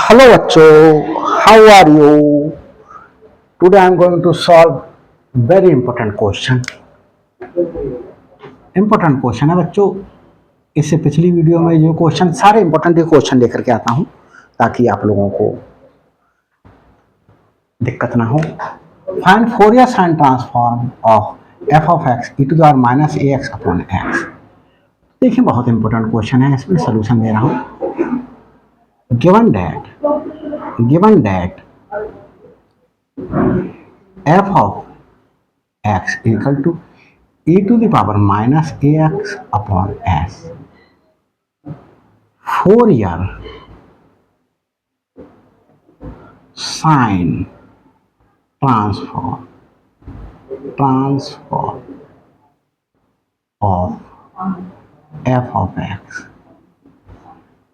Hello बच्चों, how are you? Today I am going to solve very important question. Important question है बच्चों. इससे पिछली वीडियो में जो क्वेश्चन सारे इंपॉर्टेंट क्वेश्चन लेकर के आता हूं ताकि आप लोगों को दिक्कत ना हो. Find Fourier sine transform of f of x e to the power minus a x upon x. देखिए बहुत इंपॉर्टेंट क्वेश्चन है, इसमें सोल्यूशन दे रहा हूं. Given that f of x equal to e to the power minus ax upon s. Fourier sine transform of f of x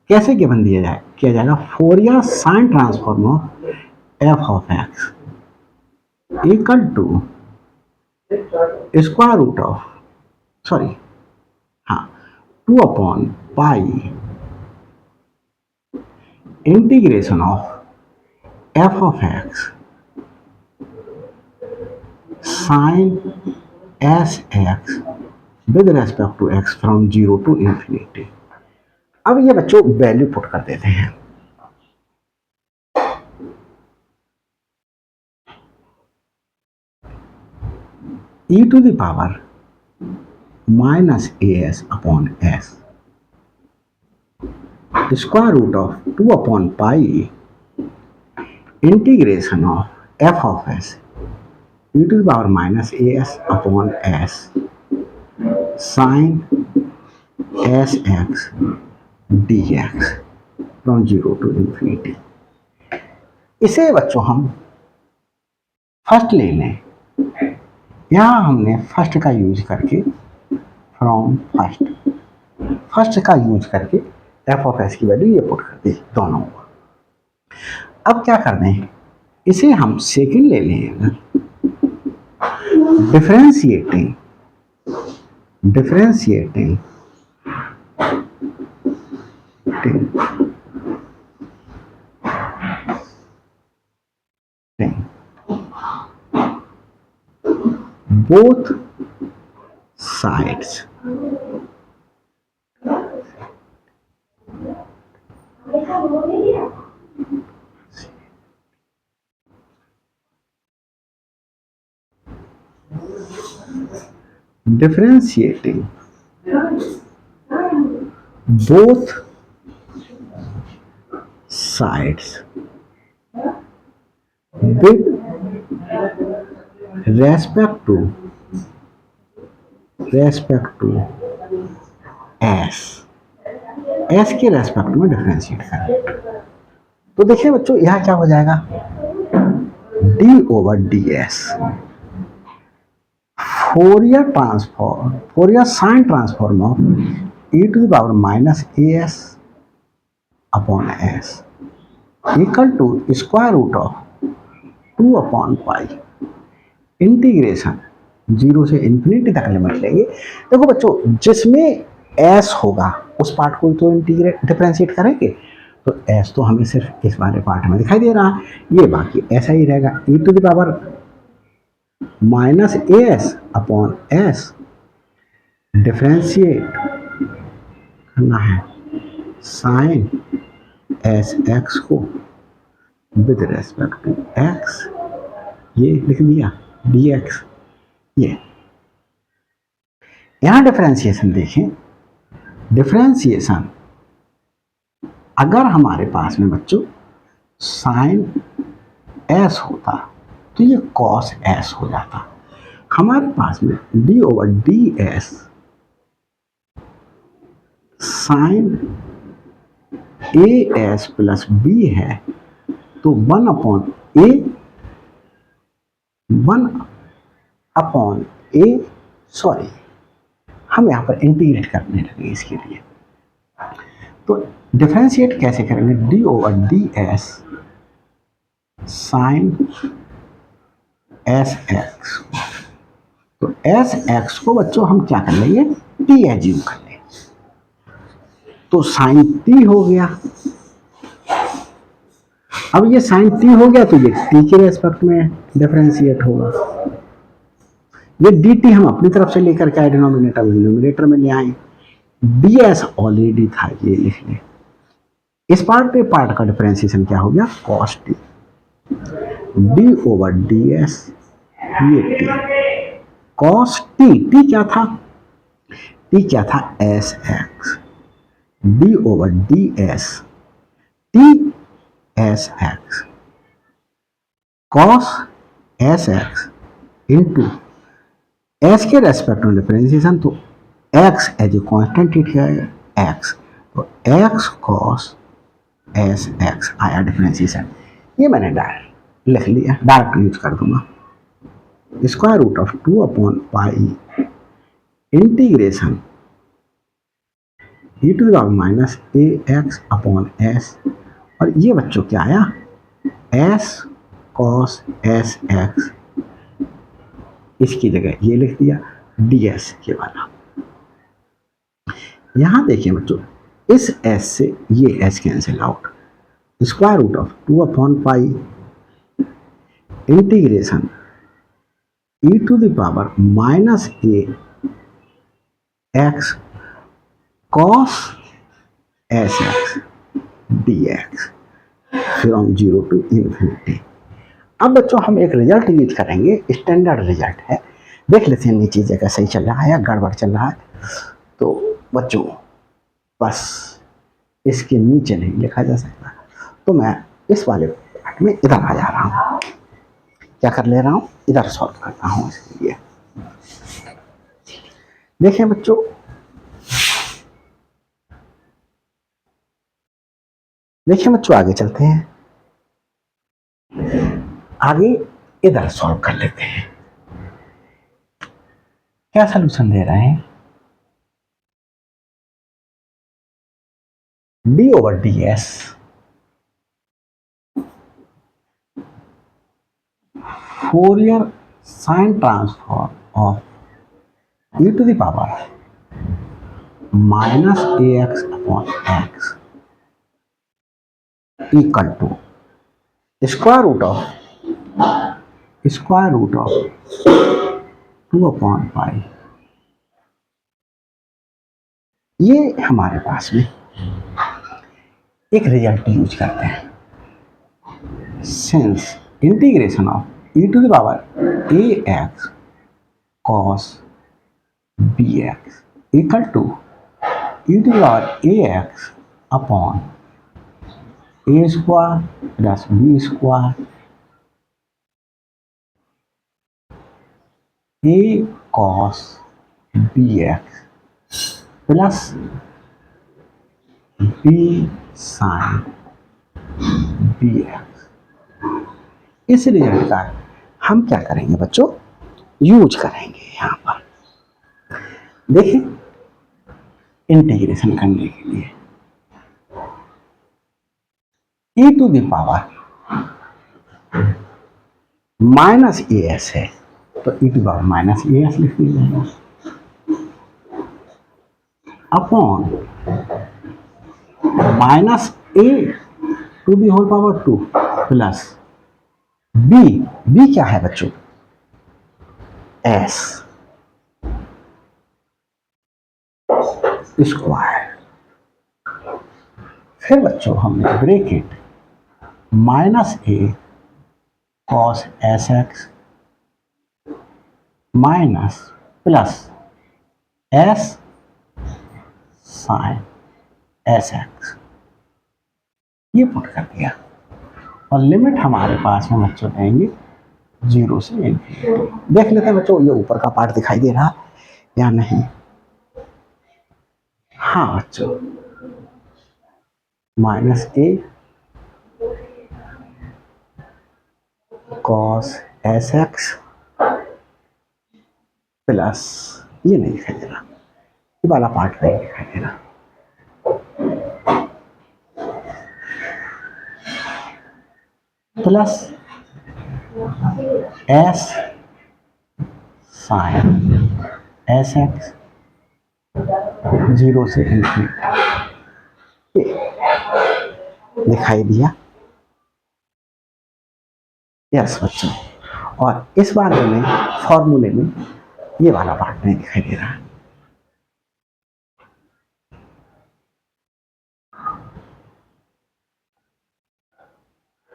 कैसे given किया जाएगा. Fourier sine transform of f of x equal to square root of 2 upon pi integration of f of x sine S x with respect to x from 0 to infinity. अब ये बच्चों value put कर देते हैं. e to the power minus as upon s square root of 2 upon pi integration of f of s e to the power minus as upon s sin sx dx from 0 to infinity. इसे बच्चों हम first ले लें. यहाँ हमने first का use करके from first का यूज करके एफ ऑफ एस की वैल्यू ये पुट कर दी दोनों. अब क्या कर दें, इसे हम सेकंड ले लें. Differentiating both sides differentiating both sides with respect to s के रेस्पेक्ट में डिफरेंशिएट करें. तो देखिए बच्चों यहाँ क्या हो जाएगा, d over d s Fourier sine transform of e to the power minus A s upon s equal to square root of 2 upon pi integration 0 से इन्फिनिटी तक लिमिट लेंगे. देखो बच्चों जिसमें s होगा उस पार्ट को तो डिफरेंशिएट करेंगे, तो s तो हमें सिर्फ इस वाले पार्ट में दिखाई दे रहा है, ये बाकी ऐसा ही रहेगा. e to the power minus A s upon s differentiate करना है साइन एस एक्स को विद रेस्पेक्ट टू एक्स, ये लिख दिया dx. ये यहां डिफरेंशिएशन देखें. डिफरेंशिएशन अगर हमारे पास में बच्चों साइन s होता तो ये कॉस s हो जाता. हमारे पास में d over d s sine a s plus b है, तो 1 अपॉन ए सॉरी हम यहाँ पर इंटीग्रेट करने लगे इसके लिए. तो डिफरेंशिएट कैसे करेंगे, d over d s sine S x. तो एस एक्स को बच्चों हम क्या कर लेंगे, टी एज्यूम कर लेंगे. तो साइन टी हो गया। अब ये साइन टी हो गया तो ये टी के रेस्पेक्ट में डिफरेंशिएट होगा। ये डी टी हम अपनी तरफ से लेकर के आए डिनोमिनेटर में, डिनोमिनेटर में ले आए। डी एस ऑलरेडी था, ये लिख ले। इस पार्ट पे पार्ट का डिफरेंशिएशन क्या हो गया, cos t. D over d s, ये टी कॉस टी। टी क्या था, टी क्या था, s x. D over d s, t s x cos S x into s के रेस्पेक्ट में डिफरेंशिएशन, तो x as a constant hit है x, तो एक्स कॉस एस एक्स आया डिफरेंशिएशन। ये मैंने डायरेक्ट लिख लिया, डायरेक्ट यूज कर दूंगा। Square root of 2 upon pi integration e to the power minus a x upon s, और ये बच्चों क्या आया, एस कॉस एस एक्स, इसकी जगह ये लिख दिया डी एस के वाला। यहां देखिए बच्चों, इस एस से ये s cancel out. Square root of 2 upon pi integration e to the power minus a x cos S x d x from 0 to infinity. अब बच्चों हम एक रिजल्ट यूज करेंगे, स्टैंडर्ड रिजल्ट है, देख लेते हैं नीचे जगह सही चल रहा है या गड़बड़ चल रहा है। तो बच्चों बस इसके नीचे नहीं लिखा जा सकता, तो मैं इस वाले पार्ट में इधर आ जा रहा हूँ, क्या कर ले रहा हूँ, इधर सॉल्व करता हूँ इसके लिए। देखें बच्चों, देखिए बच्चों आगे चलते हैं, आगे इधर सॉल्व कर लेते हैं। क्या सलूशन दे रहे हैं, d over d s Fourier sine transform of e to the power minus a x upon x equal to square root of 2 upon pi. ये हमारे पास में एक रिजल्ट यूज करते हैं, since integration of e to the power a x cos B x equal to e to the power a x upon a square plus b square a cos B x plus B sine B x. इस result का हम क्या करेंगे बच्चों, use करेंगे यहां पर। देखिए इंटीग्रेशन करने के लिए e to the power minus A S है, तो e to power minus A S लिख दीजिएगा upon minus A to the whole power 2 plus B क्या है बच्चों, एस स्क्वायर। फिर बच्चों हमने bracket minus A cos S X minus plus S sine S X, ये पुट कर दिया, और लिमिट हमारे पास में बच्चों रहेंगे 0 से इन्फिनिटी। देख लेते हैं बच्चों ये ऊपर का पार्ट दिखाई दे रहा या नहीं। हाँ बच्चों, minus A cos S x plus, ये नहीं दिखाई दे रहा, ये वाला पार्ट नहीं दिखाई दे रहा, plus S sine S x 0 से इन्फिनिटी। दिखाई दिया? यस बच्चों। और इस बार में फॉर्मूले में ये वाला पार्ट नहीं दिखाई दे रहा।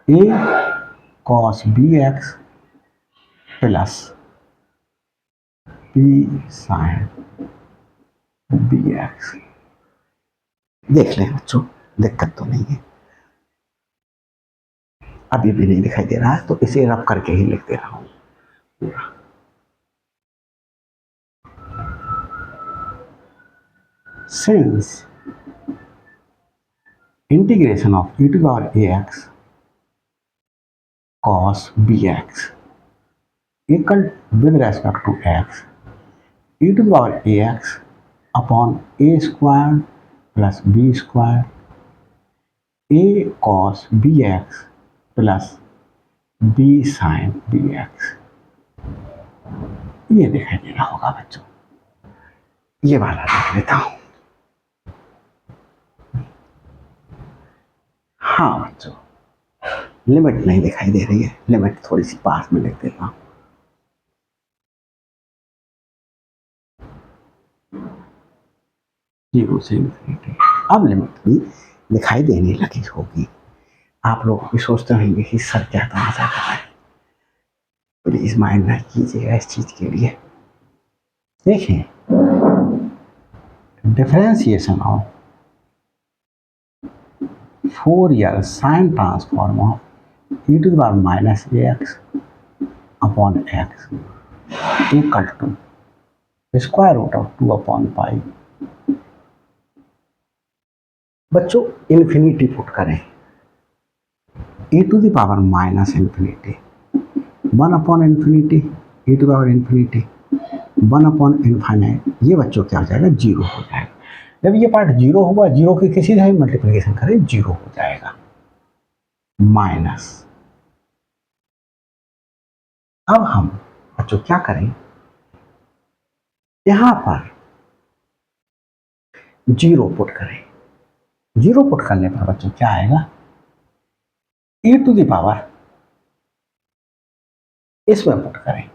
A cos B x plus B sine B X. देख लें बच्चों, दिक्कत तो नहीं है। अभी भी नहीं दिखाई दे रहा है तो इसे रब करके ही लिख दे रहा हूं पूरा। Since integration of e to the power ax cos bx equal with respect to x e to the power ax upon a square plus b square a cos bx plus b sin bx। ये दिखाई दे रहा होगा बच्चों, ये वाला लिख लेता हूं। हाँ बच्चों, लिमिट नहीं दिखाई दे रही है, लिमिट थोड़ी सी पास में लिख देता हूं। जीरो से इन्फिनिटी। अब लिमिट भी दिखाई देने लगी होगी। आप लोग भी सोचते होंगे कि सर क्या तमाशा कर रहा है। प्लीज माइंड ना कीजिएगा इस चीज के लिए। देखिए, differentiation of Fourier sine transform of e to the power minus ax upon x equal to square root of 2 upon pi. बच्चों इन्फिनिटी पुट करें, e to the power minus infinity 1 upon infinity e to the power infinity 1 upon infinite. ये बच्चों क्या हो जाएगा? Zero हो जाएगा। जब ये पार्ट जीरो होगा, जीरो की किसी से मल्टीप्लिकेशन करें जीरो हो जाएगा माइनस। अब हम बच्चों क्या करें, यहां पर जीरो पुट करें। जीरो पुट करने पर बच्चों क्या आएगा? e टू द पावर, इसमें पुट करें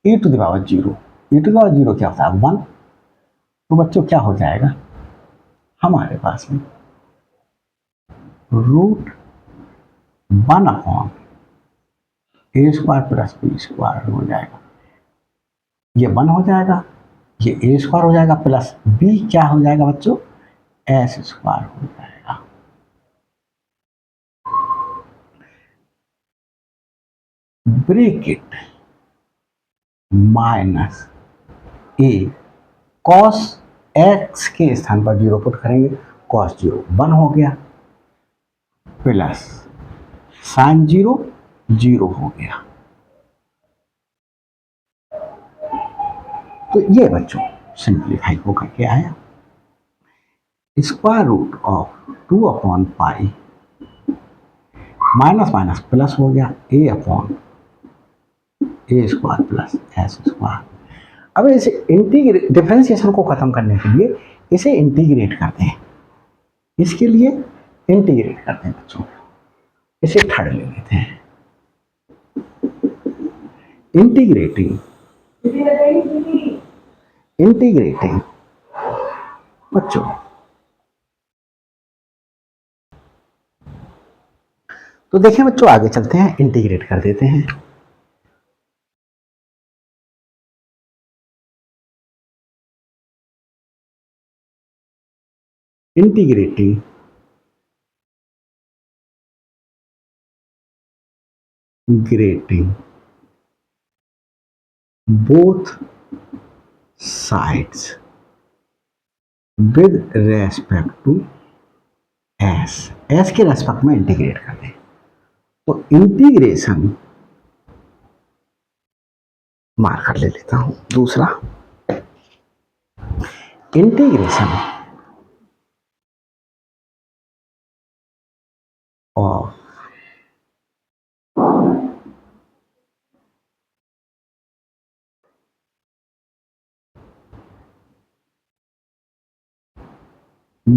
e to the power zero. e to the power zero क्या होता है? 1। तो बच्चों क्या हो जाएगा हमारे पास में? Root 1 upon a square plus b square हो जाएगा। ये 1 हो जाएगा, ये ए स्क्वायर हो जाएगा प्लस बी क्या हो जाएगा बच्चों? एस स्क्वायर हो जाएगा। Bracket minus A cos x के स्थान पर जीरो पुट करेंगे, कॉस जीरो 1 हो गया प्लस साइन जीरो जीरो हो गया। तो ये बच्चों सिंप्लीफाई होकर के आया square root of 2 upon pi minus minus plus हो गया a upon a square plus s square. अब इसे इंटीग्रेट, डिफरेंशिएशन को खत्म करने के लिए इसे इंटीग्रेट करते हैं। इसके लिए इंटीग्रेट करते हैं बच्चों, इसे थर्ड ले लेते हैं। इंटीग्रेटिंग इंटीग्रेटिंग बच्चों, तो देखिए बच्चों आगे चलते हैं, इंटीग्रेट कर देते हैं। Integrating grating both sides with respect to s। s के रेस्पेक्ट में इंटीग्रेट कर दें तो इंटीग्रेशन मार्कर ले लेता हूं दूसरा। Integration of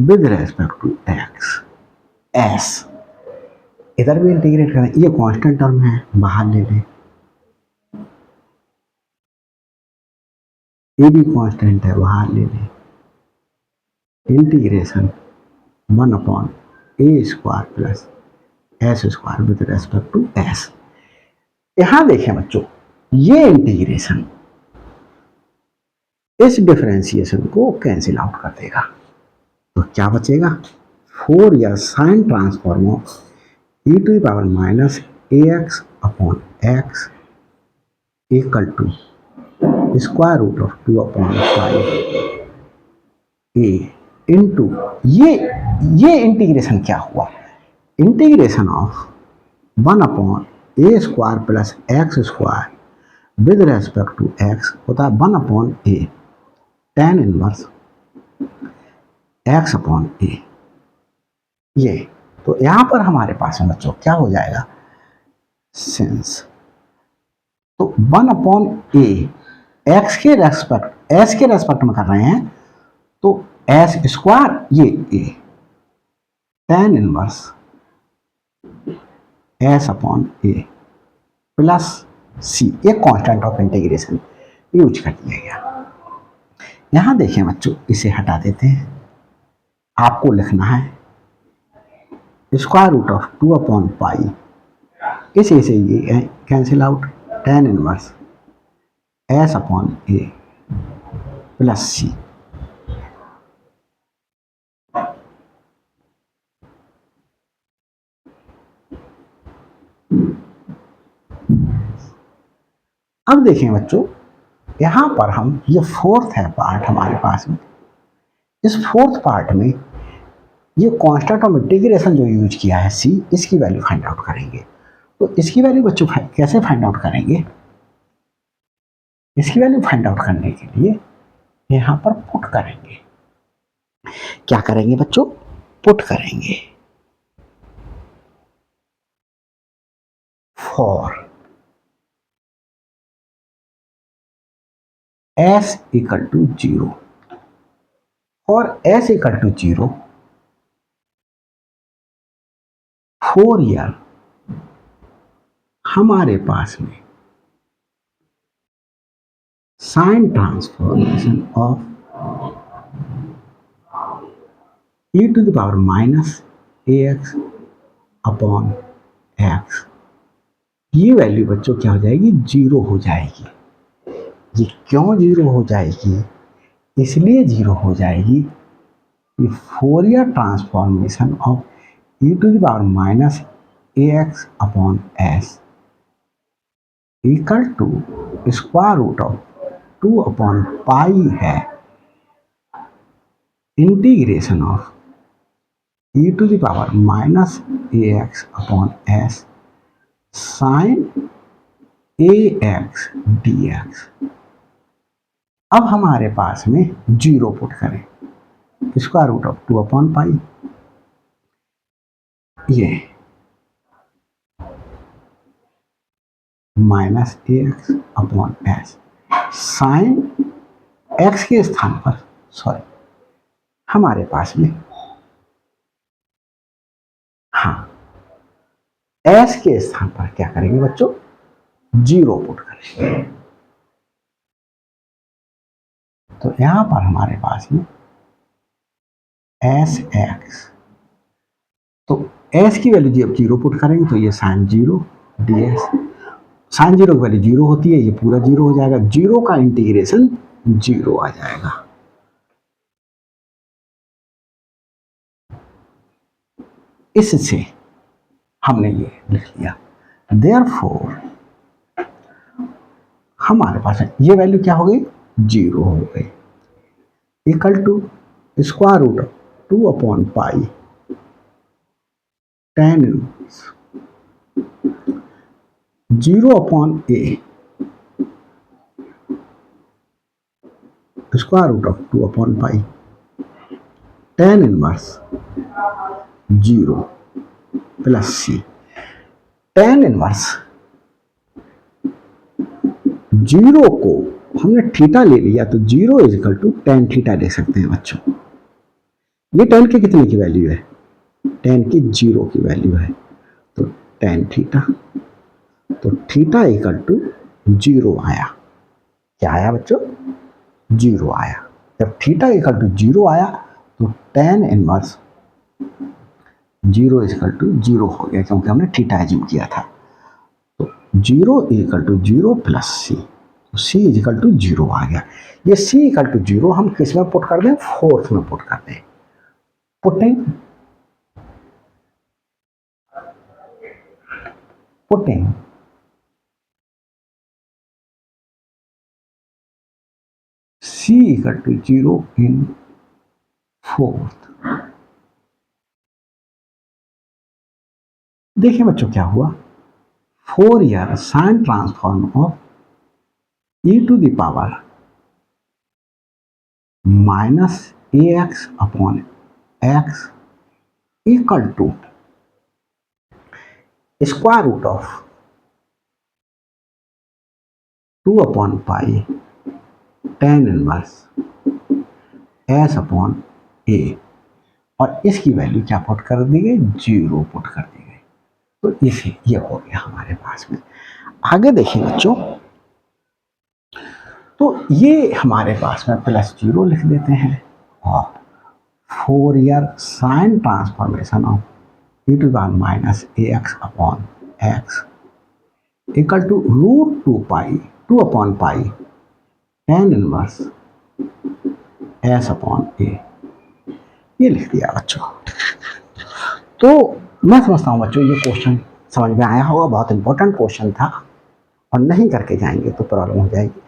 with respect to x s, इधर भी इंटीग्रेट करें, ये कांस्टेंट टर्म है बाहर ले लें, ये भी कांस्टेंट है बाहर ले लें, integration 1/a² plus s² with respect to s. यहां देखें बच्चों, ये इंटीग्रेशन इस डिफरेंशिएशन को कैंसिल आउट कर देगा, तो क्या बचेगा, 4 या sine transform of e⁻−ax/x equal to √2/π a into ये इंटीग्रेशन क्या हुआ, integration of 1/a² plus x² with respect to x होता है 1/a tan इनवर्स x/a। ये तो यहां पर हमारे पास में बच्चों क्या हो जाएगा, सिंस तो 1/a x के रेस्पेक्ट s के रेस्पेक्ट में कर रहे हैं तो s² ये a tan inverse s/a plus c, एक कांस्टेंट ऑफ इंटीग्रेशन यूज कर दिया गया। यहां देखें बच्चों, इसे हटा देते हैं, आपको लिखना है √2/π, इसे ये cancel out, tan inverse s/a plus c। अब देखें बच्चों, यहां पर हम ये फोर्थ है पार्ट हमारे पास में, इस फोर्थ पार्ट में ये कांस्टेंट ऑफ इंटीग्रेशन जो यूज किया है c, इसकी वैल्यू फाइंड आउट करेंगे। तो इसकी वैल्यू बच्चों कैसे फाइंड आउट करेंगे, इसकी वैल्यू फाइंड आउट करने के लिए यहां पर पुट करेंगे, क्या करेंगे बच्चों, पुट करेंगे, for s equal to 0, for s equal to 0 4 year हमारे पास में साइन ट्रांसफॉर्मेशन ऑफ e⁻−ax/x, ये वैल्यू बच्चों क्या हो जाएगी, 0 हो जाएगी। ये क्यों 0 हो जाएगी, इसलिए 0 हो जाएगी कि Fourier transformation of e⁻−ax/s equal to √2/π है integration of e⁻−ax/s sin ax dx। अब हमारे पास में 0 पुट करें, √2/π, ये -ax/s साइन x के स्थान पर हमारे पास में s के स्थान पर क्या करेंगे बच्चों, 0 पुट करेंगे। तो यहां पर हमारे पास में sx, तो s की वैल्यू जब 0 पुट करेंगे तो ये sin 0 ds, sin 0 की वैल्यू 0 होती है, ये पूरा 0 हो जाएगा, 0 का इंटीग्रेशन 0 आ जाएगा। इससे हमने ये लिख लिया, देयरफॉर हमारे पास ये वैल्यू क्या हो गई, 0 हो गई, equal to √2/π tan 0/a √2/π tan inverse 0 plus c। tan inverse 0 को हमने थीटा ले लिया तो 0 is equal to tan theta ले सकते हैं बच्चों, ये tan की कितने की वैल्यू है, tan की 0 की वैल्यू है, तो tan थीटा, तो थीटा इक्वल टू 0 आया। क्या आया बच्चों, 0 आया। जब थीटा इक्वल टू 0 आया तो tan इनवर्स 0 इक्वल टू 0 हो गया, क्योंकि हमने थीटा एज्यूम किया था। तो 0 इक्वल टू 0 प्लस सी, तो सी इक्वल टू 0 आ गया। ये सी इक्वल टू 0 हम किस में पुट कर दें, फोर्थ में पुट कर दें। Putting c equal to 0 in fourth। देखिए बच्चों क्या हुआ, Fourier sine transform of e to the power minus a x upon x equal to square root of 2 upon pi tan inverse s upon a, और इसकी value क्या put कर दी गई, 0 put कर दी गई। तो इसे ये हो गया हमारे पास में। आगे देखिए बच्चों, तो ये हमारे पास में प्लस 0 लिख देते हैं, और Fourier sine transformation of e to the minus a x upon x equal to root 2 pi 2 upon pi tan inverse s upon a, ये लिख दिया बच्चों। तो मैं समझता हूँ बच्चों ये क्वेश्चन समझ में आया होगा, बहुत इंपॉर्टेंट क्वेश्चन था, और नहीं करके जाएंगे तो प्रॉब्लम हो जाएगी।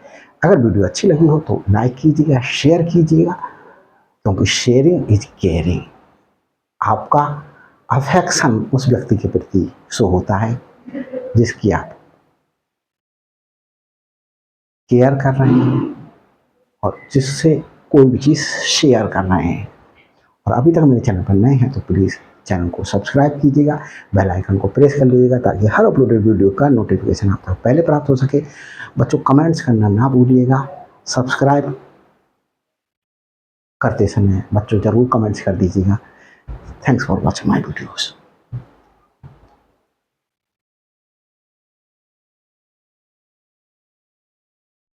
अगर वीडियो अच्छी लगी हो तो लाइक कीजिएगा, शेयर कीजिएगा, क्योंकि शेयरिंग इज केयरिंग। आपका अफेक्शन उस व्यक्ति के प्रति शो होता है जिसकी आप केयर कर रहे हैं और जिससे कोई भी चीज़ शेयर कर रहे हैं। और अभी तक मेरे चैनल पर नए हैं तो प्लीज़ चैनल को सब्सक्राइब कीजिएगा, बेल आइकन को प्रेस कर लीजिएगा, ताकि हर अपलोडेड वीडियो का नोटिफिकेशन आप तक पहले प्राप्त हो सके। बच्चों कमेंट्स करना ना भूलिएगा, सब्सक्राइब करते समय बच्चों ज़रूर कमेंट्स कर दीजिएगा। Thanks for watching my videos.